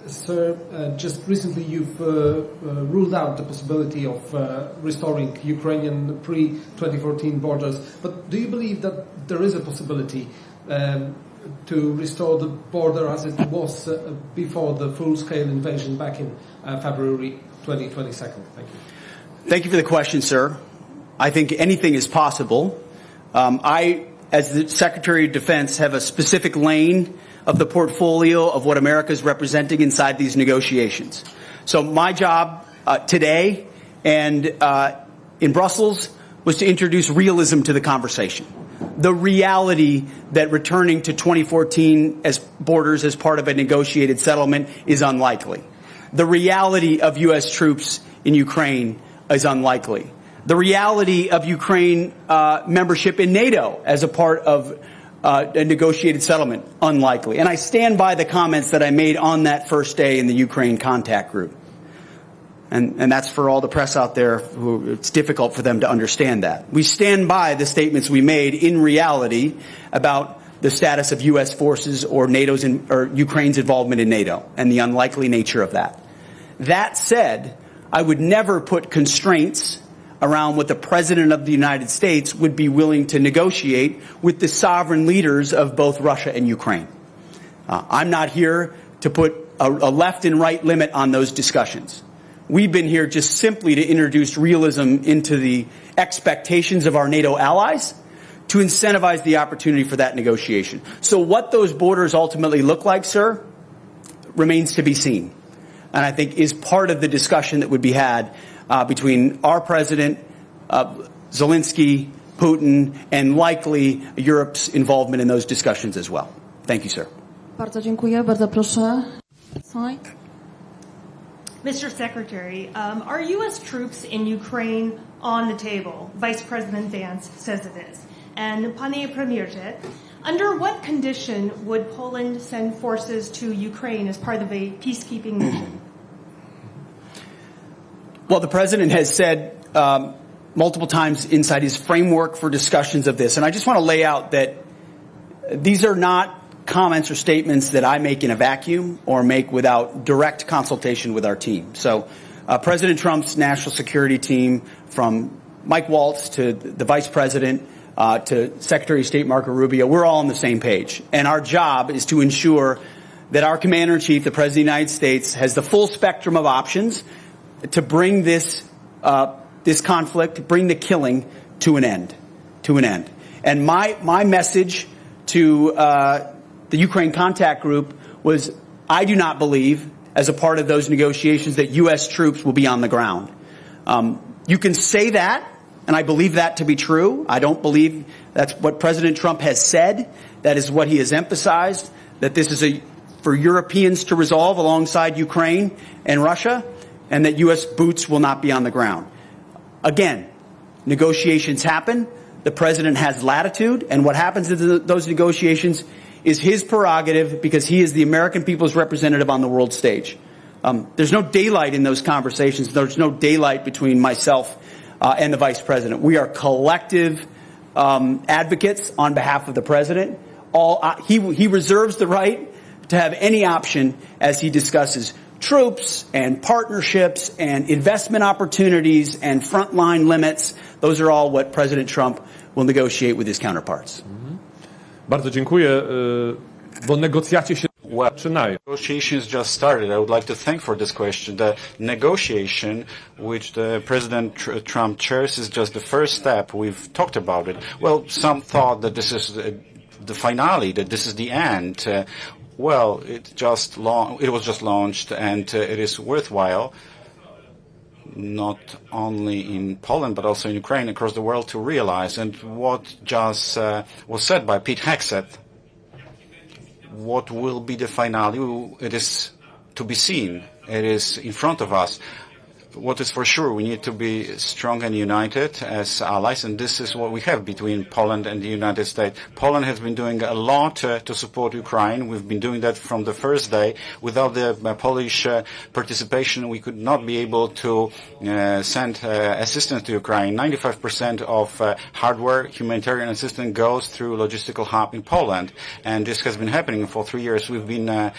Sir, just recently you've ruled out the possibility of restoring Ukrainian pre-2014 borders, but do you believe that there is a possibility to restore the border as it was before the full-scale invasion back in February 2022? Thank you. Thank you for the question, sir. I think anything is possible. I, as the Secretary of Defense, have a specific lane of the portfolio of what America is representing inside these negotiations. So my job today and in Brussels was to introduce realism to the conversation. The reality that returning to 2014 as borders as part of a negotiated settlement is unlikely. The reality of U.S. troops in Ukraine is unlikely. The reality of Ukraine membership in NATO as a part of a negotiated settlement, unlikely. And I stand by the comments that I made on that first day in the Ukraine contact group. And that's for all the press out there who it's difficult for them to understand that. We stand by the statements we made in reality about the status of U.S. forces or or Ukraine's involvement in NATO and the unlikely nature of that. That said, I would never put constraints around what the President of the United States would be willing to negotiate with the sovereign leaders of both Russia and Ukraine. I'm not here to put a left and right limit on those discussions. We've been here just simply to introduce realism into the expectations of our NATO allies to incentivize the opportunity for that negotiation. So what those borders ultimately look like, sir, remains to be seen. And I think is part of the discussion that would be had between our president, Zelensky, Putin, and likely Europe's involvement in those discussions as well. Thank you, sir. Bardzo dziękuję. Bardzo proszę. Mr. Secretary, are U.S. troops in Ukraine on the table? Vice President Vance says it is. And Panie Premierze, under what condition would Poland send forces to Ukraine as part of a peacekeeping mission? Well, the president has said multiple times inside his framework for discussions of this, and I just want to lay out that these are not comments or statements that I make in a vacuum or make without direct consultation with our team. So President Trump's national security team, from Mike Waltz to the vice president to Secretary of State Marco Rubio, we're all on the same page. And our job is to ensure that our commander-in-chief, the President of the United States, has the full spectrum of options to bring this conflict, bring the killing to an end. And my message to the Ukraine contact group was, I do not believe, as a part of those negotiations, that U.S. troops will be on the ground. You can say that, and I believe that to be true. I don't believe that's what President Trump has said. That is what he has emphasized, that this is for Europeans to resolve alongside Ukraine and Russia, and that U.S. boots will not be on the ground. Again, negotiations happen. The president has latitude, and what happens in those negotiations is his prerogative because he is the American people's representative on the world stage. There's no daylight in those conversations. There's no daylight between myself and the vice president. We are collective advocates on behalf of the president. He reserves the right to have any option as he discusses troops and partnerships and investment opportunities and frontline limits. Those are all what President Trump will negotiate with his counterparts. Bardzo dziękuję, bo negocjacje się zaczynają. Negotiations just started. I would like to thank for this question. The negotiation which the President Trump chairs is just the first step. We've talked about it. Well, some thought that this is the finale, that this is the end. Well, it was just launched, and it is worthwhile, not only in Poland but also in Ukraine, across the world, to realize. And what just was said by Pete Hegseth, what will be the finale? It is to be seen. It is in front of us. what is for sure, we need to be strong and united as allies, and this is what we have between Poland and the United States. Poland has been doing a lot to support Ukraine. We've been doing that from the first day. Without the Polish participation, we could not be able to send assistance to Ukraine. 95% of hardware, humanitarian assistance goes through logistical hub in Poland, and this has been happening for 3 years. We've been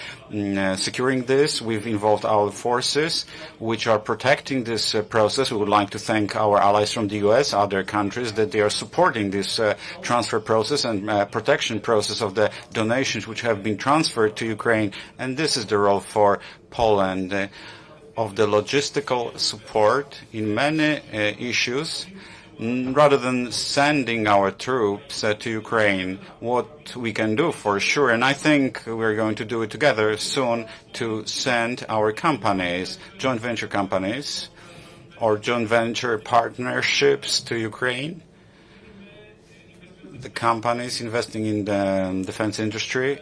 securing this. We've involved our forces, which are protecting this process. We would like to thank our allies from the US, other countries, that they are supporting this transfer process and protection process of the donations which have been transferred to Ukraine. And this is the role for Poland of the logistical support in many issues. Rather than sending our troops to Ukraine, what we can do for sure, and I think we're going to do it together soon, to send our companies, joint venture companies, or joint venture partnerships to Ukraine. The companies investing in the defense industry,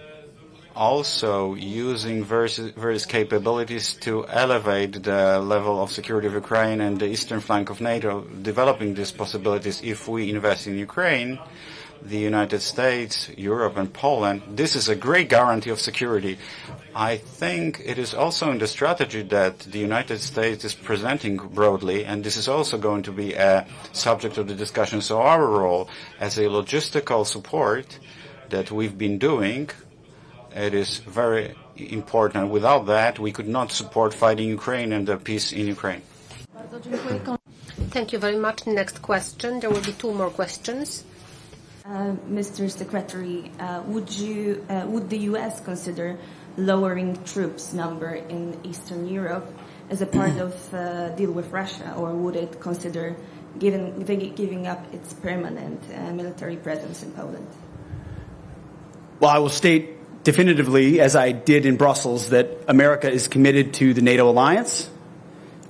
also using various capabilities to elevate the level of security of Ukraine and the eastern flank of NATO, developing these possibilities. If we invest in Ukraine, the United States, Europe and Poland, this is a great guarantee of security. I think it is also in the strategy that the United States is presenting broadly, and this is also going to be a subject of the discussion. So our role as a logistical support that we've been doing, it is very important. Without that, we could not support fighting Ukraine and the peace in Ukraine. Thank you very much. Next question. There will be 2 more questions. Mr. Secretary, would the U.S. consider lowering troops number in Eastern Europe as a part of deal with Russia, or would it consider giving up its permanent military presence in Poland? Well, I will state definitively, as I did in Brussels, that America is committed to the NATO alliance.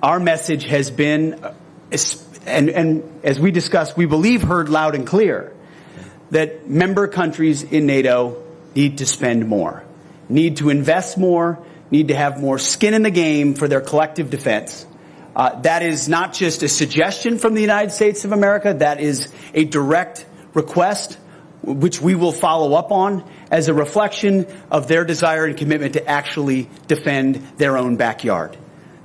Our message has been, and as we discussed, we believe heard loud and clear, that member countries in NATO need to spend more, need to invest more, need to have more skin in the game for their collective defense. That is not just a suggestion from the United States of America. That is a direct request, which we will follow up on as a reflection of their desire and commitment to actually defend their own backyard.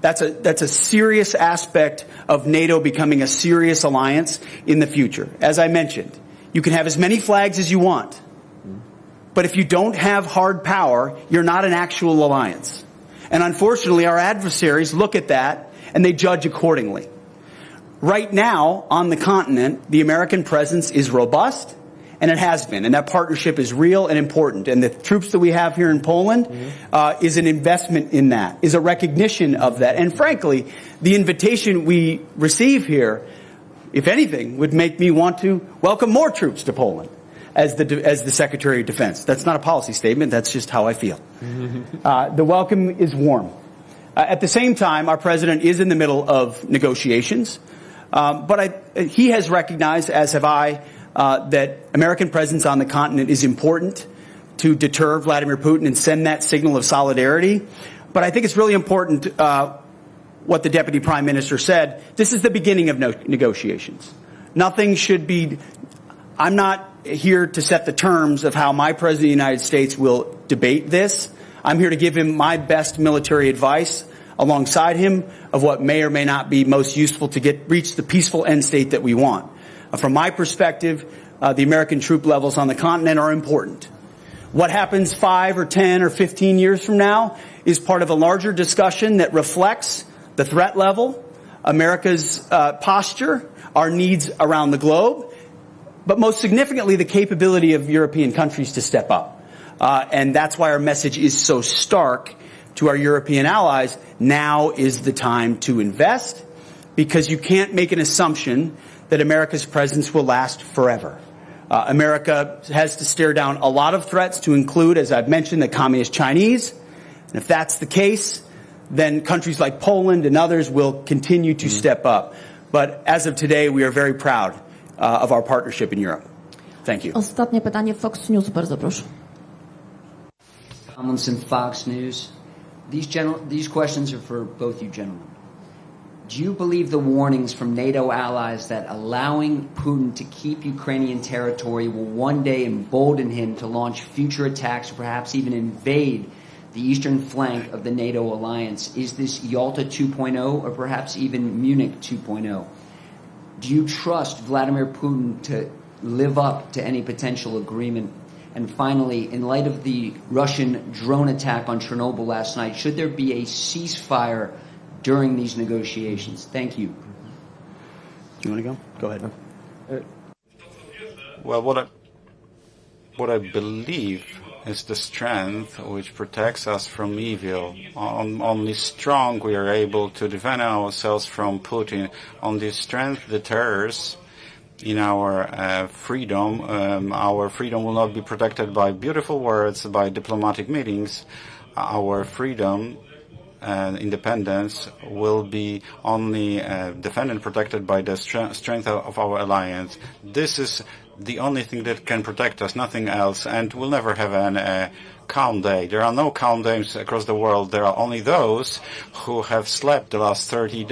That's a serious aspect of NATO becoming a serious alliance in the future. As I mentioned, you can have as many flags as you want, but if you don't have hard power, you're not an actual alliance. And unfortunately, our adversaries look at that and they judge accordingly. Right now, on the continent, the American presence is robust, and it has been, and that partnership is real and important. And the troops that we have here in Poland is an investment in that, is a recognition of that. And frankly, the invitation we receive here, if anything, would make me want to welcome more troops to Poland as the Secretary of Defense. That's not a policy statement. That's just how I feel. The welcome is warm. At the same time, our president is in the middle of negotiations, but he has recognized, as have I, that American presence on the continent is important to deter Vladimir Putin and send that signal of solidarity. But I think it's really important what the Deputy Prime Minister said. This is the beginning of negotiations. Nothing should be... I'm not here to set the terms of how my President of the United States will debate this. I'm here to give him my best military advice alongside him of what may or may not be most useful to reach the peaceful end state that we want. From my perspective, the American troop levels on the continent are important. What happens 5 or 10 or 15 years from now is part of a larger discussion that reflects the threat level, America's posture, our needs around the globe, but most significantly, the capability of European countries to step up. And that's why our message is so stark to our European allies. Now is the time to invest, because you can't make an assumption that America's presence will last forever. America has to stare down a lot of threats, to include, as I've mentioned, the Communist Chinese. And if that's the case, then countries like Poland and others will continue to step up. But as of today, we are very proud of our partnership in Europe. Thank you. Ostatnie pytanie, Fox News, bardzo proszę. Tomlinson, Fox News. These questions are for both you gentlemen. Do you believe the warnings from NATO allies that allowing Putin to keep Ukrainian territory will one day embolden him to launch future attacks or perhaps even invade the eastern flank of the NATO alliance? Is this Yalta 2.0 or perhaps even Munich 2.0? Do you trust Vladimir Putin to live up to any potential agreement? And finally, in light of the Russian drone attack on Chernobyl last night, should there be a ceasefire during these negotiations? Thank you. Do you want to go? Go ahead. Well, what I believe is the strength which protects us from evil. Only strong we are able to defend ourselves from Putin. Only strength deters in our freedom. Our freedom will not be protected by beautiful words, by diplomatic meetings. Our freedom and independence will be only defended and protected by the strength of our alliance. This is the only thing that can protect us, nothing else, and we'll never have a calm day. There are no calm days across the world. There are only those who have slept the last 30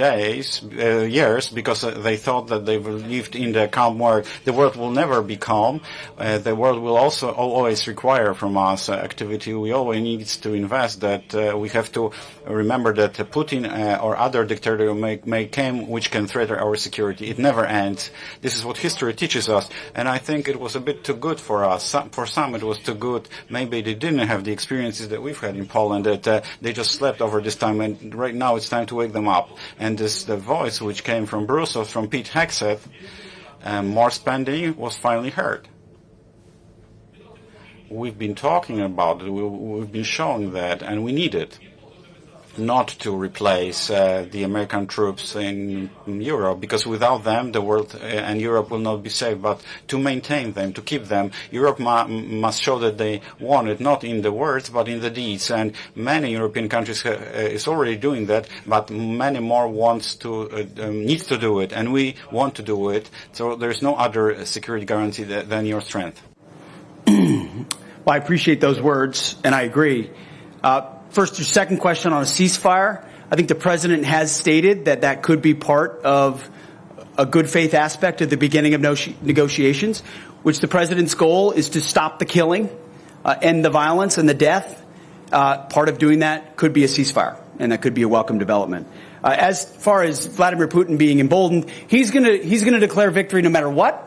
years, because they thought that they lived in the calm world. The world will never be calm. The world will also always require from us activity. We always need to invest that. We have to remember that Putin or other dictator may come which can threaten our security. It never ends. This is what history teaches us. And I think it was a bit too good for us. For some it was too good. Maybe they didn't have the experiences that we've had in Poland, that they just slept over this time, and right now it's time to wake them up. And the voice which came from Brussels, from Pete Hegseth, more spending, was finally heard. We've been talking about it, we've been showing that, and we need it. Not to replace the American troops in Europe, because without them the world and Europe will not be safe, but to maintain them, to keep them. Europe must show that they want it, not in the words but in the deeds, and many European countries is already doing that, but many more needs to do it, and we want to do it, so there's no other security guarantee than your strength. Well, I appreciate those words, and I agree. First, your second question on a ceasefire. I think the president has stated that could be part of a good faith aspect at the beginning of negotiations, which the president's goal is to stop the killing, end the violence and the death. Part of doing that could be a ceasefire, and that could be a welcome development. As far as Vladimir Putin being emboldened, he's gonna declare victory no matter what.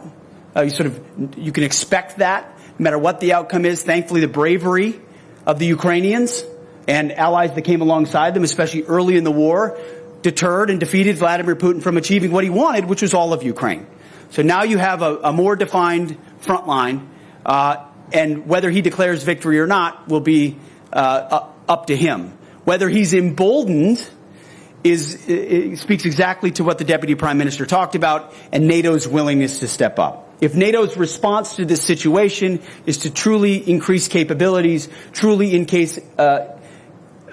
You can expect that no matter what the outcome is. Thankfully, the bravery of the Ukrainians and allies that came alongside them, especially early in the war, deterred and defeated Vladimir Putin from achieving what he wanted, which was all of Ukraine. So now you have a more defined front line, and whether he declares victory or not will be up to him. Whether he's emboldened speaks exactly to what the Deputy Prime Minister talked about, and NATO's willingness to step up. If NATO's response to this situation is to truly increase capabilities, truly increase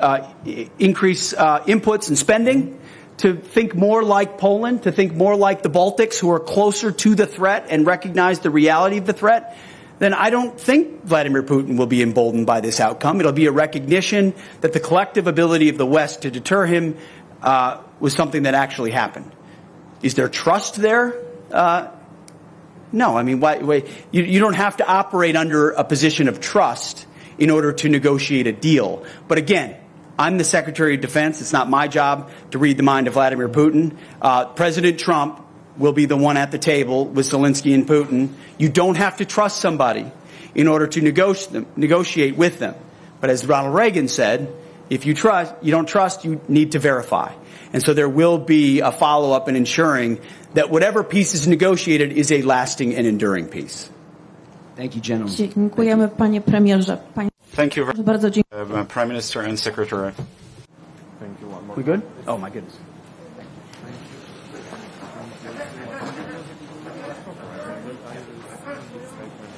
inputs and spending, to think more like Poland, to think more like the Baltics, who are closer to the threat and recognize the reality of the threat, then I don't think Vladimir Putin will be emboldened by this outcome. It'll be a recognition that the collective ability of the West to deter him was something that actually happened. Is there trust there? No. I mean, you don't have to operate under a position of trust in order to negotiate a deal. But again, I'm the Secretary of Defense. It's not my job to read the mind of Vladimir Putin. President Trump will be the one at the table with Zelensky and Putin. You don't have to trust somebody in order to negotiate with them. But as Ronald Reagan said, if you don't trust, you need to verify. And so there will be a follow-up in ensuring that whatever peace is negotiated is a lasting and enduring peace. Thank you, gentlemen. Dziękujemy, panie premierze. Thank you, Bardzo Prime Minister and Secretary. We good? Oh, my goodness.